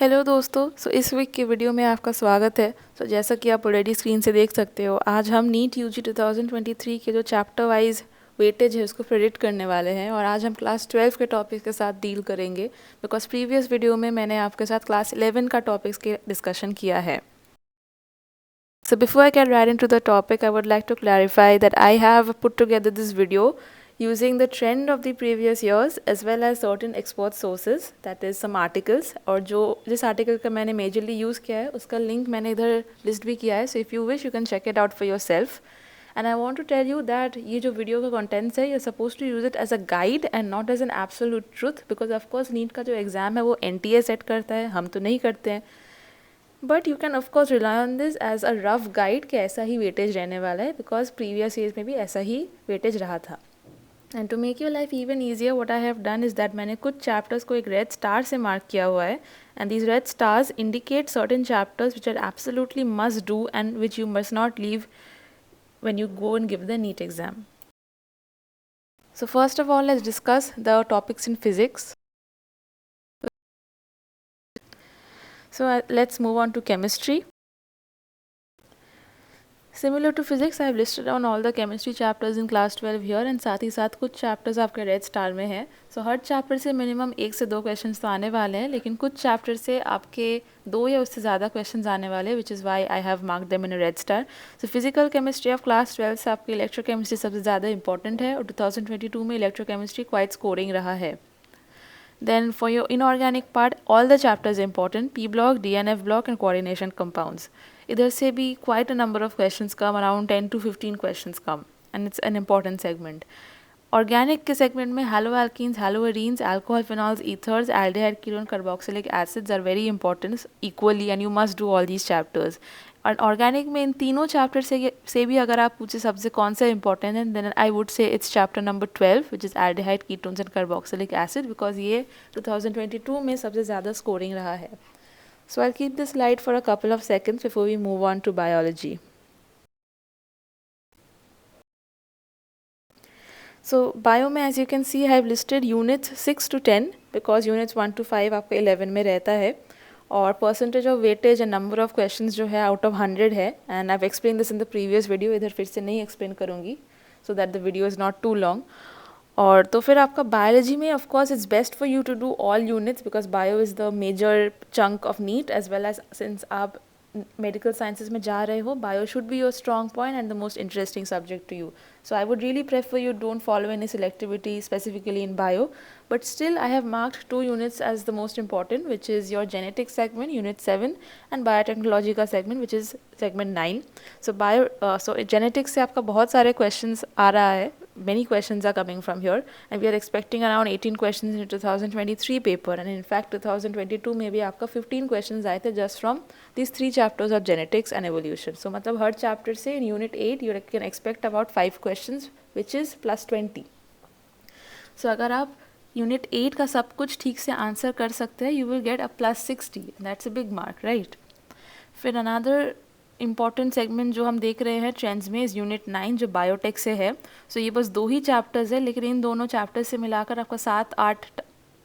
Hello दोस्तों, इस week की वीडियो में आपका स्वागत है। जैसा कि आप ऑलरेडी स्क्रीन से देख सकते हो, आज हम नीट यूजी 2023 के जो चैप्टर वाइज वेटेज है उसको प्रेडिक्ट करने वाले हैं और आज हम क्लास 12 के टॉपिक्स के साथ डील करेंगे बिकॉज प्रीवियस वीडियो में मैंने आपके साथ क्लास 11 का टॉपिक्स के डिस्कशन किया है। So before I get right into the topic, I would like to clarify that I have put together this video using the trend of the previous years as well as certain expert sources, that is some articles, और जो जिस article का मैंने majorly use किया है उसका link मैंने इधर list भी किया है, so if you wish you can check it out for yourself. And I want to tell you that ये जो video का contents है, you're supposed to use it as a guide and not as an absolute truth, because of course NEET का जो exam है वो NTA set करता है, हम तो नहीं करते हैं. But you can of course rely on this as a rough guide कि ऐसा ही वेटेज रहने वाला है बिकॉज प्रीवियस ईयर्स में भी ऐसा ही वेटेज रहा था. And to make your life even easier what I have done is that मैंने कुछ चैप्टर्स को एक रेड स्टार से मार्क किया हुआ है and these red stars indicate certain chapters which are absolutely must do and which you must not leave when you go and give the NEET exam. So first of all, let's discuss the topics in physics. So let's move on to chemistry. Similar to physics, I have listed down all the chemistry chapters in class 12 here and साथ ही साथ कुछ chapters आपके red star में हैं. So हर chapter से minimum 1 से 2 questions तो आने वाले हैं, लेकिन कुछ chapter से आपके 2 या उससे ज़्यादा क्वेश्चंस आने वाले, which is why I have marked them in a red star. So physical chemistry of class 12 से आपकी electrochemistry सबसे ज़्यादा important है और 2022 में electrochemistry quite scoring रहा है. Then for your inorganic part, all the chapters are important, P block, DNF block and coordination compounds. इधर से भी quite a number of questions come, around 10 to 15 questions come and it's an important segment. Organic के segment में haloalkenes, haloarenes, alcohol phenols, ethers, aldehyde, ketone, carboxylic acids are very important equally and you must do all these chapters. और organic में इन तीनों chapter से भी अगर आप पूछे सबसे कौन सा इंपॉर्टेंट है, then I would say it's chapter number 12 which is aldehyde ketones and carboxylic acid because ये 2022 में सबसे ज़्यादा स्कोरिंग रहा है. So I keep this slide for a couple of seconds before we move on to biology. So bio में as you can see I have listed units 6 to 10 because units 1 to 5 आपका 11 में रहता है और percentage of weightage and number of questions जो है out of 100 है and I have explain this in the previous video, इधर फिर से नहीं एक्सप्लेन करूँगी so that the video is not too long. और तो फिर आपका बायोलॉजी में of course it's best for you to do all units because bio is the major chunk of NEET as well as since आप medical sciences में जा रहे हो, bio should be your strong point and the most interesting subject to you. So I would really prefer you don't follow any selectivity specifically in bio, but still I have marked 2 units as the most important, which is your genetics segment unit 7 and biotechnology का segment which is segment 9. So genetics से आपका बहुत सारे questions आ रहा है, many questions are coming from here and we are expecting around 18 questions in 2023 paper and in fact 2022 में भी आपका 15 questions आए थे just from these 3 chapters of genetics and evolution. So मतलब हर chapter से in unit 8 you can expect about 5 questions which is plus 20. So अगर आप unit 8 का सब कुछ ठीक से आंसर कर सकते हैं you will get a plus 60. That's a big mark, right? फिर another इम्पॉर्टेंट सेगमेंट जो हम देख रहे हैं ट्रेंड्स में इस यूनिट 9 जो बायोटेक से है. सो ये बस 2 ही चैप्टर्स है लेकिन इन दोनों चैप्टर्स से मिलाकर आपका 7-8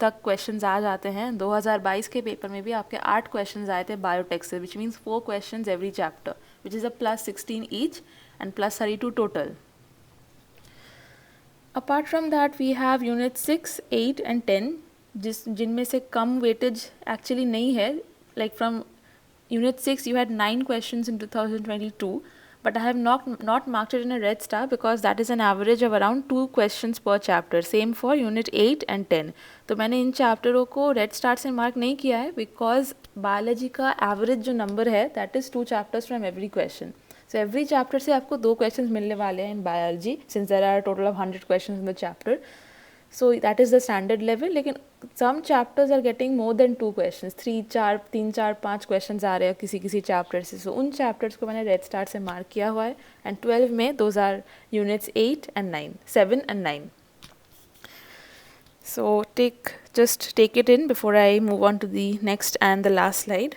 तक क्वेश्चंस आ जाते हैं. 2022 के पेपर में भी आपके 8 क्वेश्चंस आए थे बायोटेक से which means 4 questions every chapter which is a plus 16 each and plus 32 total. Apart from that we have unit 6, 8 and 10 जिनमें से कम वेटेज एक्चुअली नहीं है. Like from Unit 6 you had 9 questions in 2022 but I have not marked it in a red star because that is an average of around 2 questions per chapter. Same for Unit 8 and 10. तो मैंने इन चैप्टरों को red star से mark नहीं किया है because biology का average जो नंबर है that is 2 chapters from every question. So every chapter से आपको 2 क्वेश्चन मिलने वाले हैं in biology since there are total of 100 question in the chapter. So that is the standard level. लेकिन some chapters are getting more than 2 questions, 3-4-5 questions आ रहे हैं किसी chapter से. So उन चैप्टर्स को मैंने रेड स्टार से मार्क किया हुआ है and 12 में those are units 8 and 9, 7 and 9. So just take it in before I move on to the next and the last slide.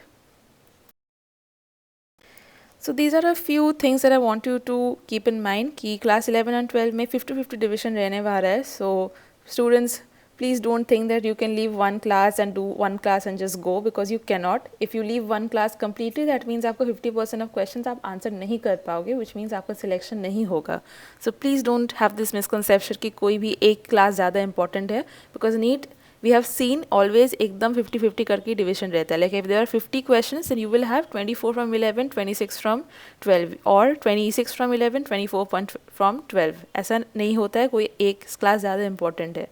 So these are a few things that I want you to keep in mind कि class 11 and 12 में 50-50 division रहने वाला है. So students Please don't think that you can leave one class and do one class and just go, because you cannot. If you leave one class completely, that means आपको 50% of questions आप answer नहीं कर पाओगे, which means आपका selection नहीं होगा. So please don't have this misconception कि कोई भी एक क्लास ज़्यादा इंपॉर्टेंट है, because NEET we have seen always एकदम 50-50 करके डिविजन रहता है. Like if there are 50 questions, then you will have 24 from 11, 26 from 12 or 26 from 11, 24 from 12. ऐसा नहीं होता है, कोई एक क्लास ज़्यादा इंपॉर्टेंट है.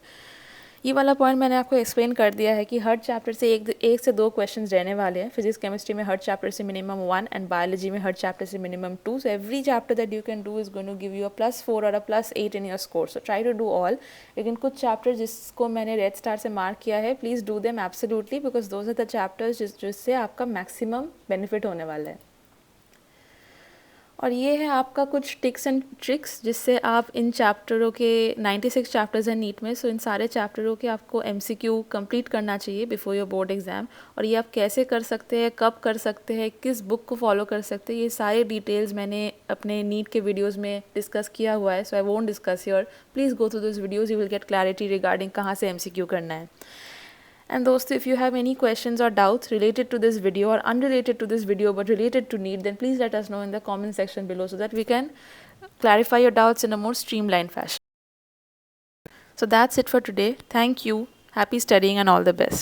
ये वाला पॉइंट मैंने आपको एक्सप्लेन कर दिया है कि हर चैप्टर से एक से दो क्वेश्चंस रहने वाले हैं. फिजिक्स केमिस्ट्री में हर चैप्टर से मिनिमम 1 एंड बायोलॉजी में हर चैप्टर से minimum 2. So every chapter that you can do is going to give you a +4 और a +8 in your score. So try to do all. लेकिन कुछ चैप्टर जिसको मैंने रेड स्टार से मार्क किया है, please do them absolutely, because those are the chapters जिससे आपका मैक्सिमम बेनिफिट होने वाला है. और ये है आपका कुछ टिप्स एंड ट्रिक्स जिससे आप इन चैप्टरों के 96 चैप्टर्स हैं नीट में. सो इन सारे चैप्टरों के आपको MCQ कंप्लीट करना चाहिए बिफोर योर बोर्ड एग्ज़ाम. और ये आप कैसे कर सकते हैं, कब कर सकते हैं, किस बुक को फॉलो कर सकते हैं, ये सारे डिटेल्स मैंने अपने नीट के वीडियोज़ में डिस्कस किया हुआ है. So I won't discuss your. Please go through this videos, you will get clarity regarding कहाँ से MCQ करना है. And दोस्तों, if you have any questions or doubts related to this video or unrelated to this video but related to NEET, then please let us know in the comment section below so that we can clarify your doubts in a more streamlined fashion. So that's it for today. Thank you. Happy studying and all the best.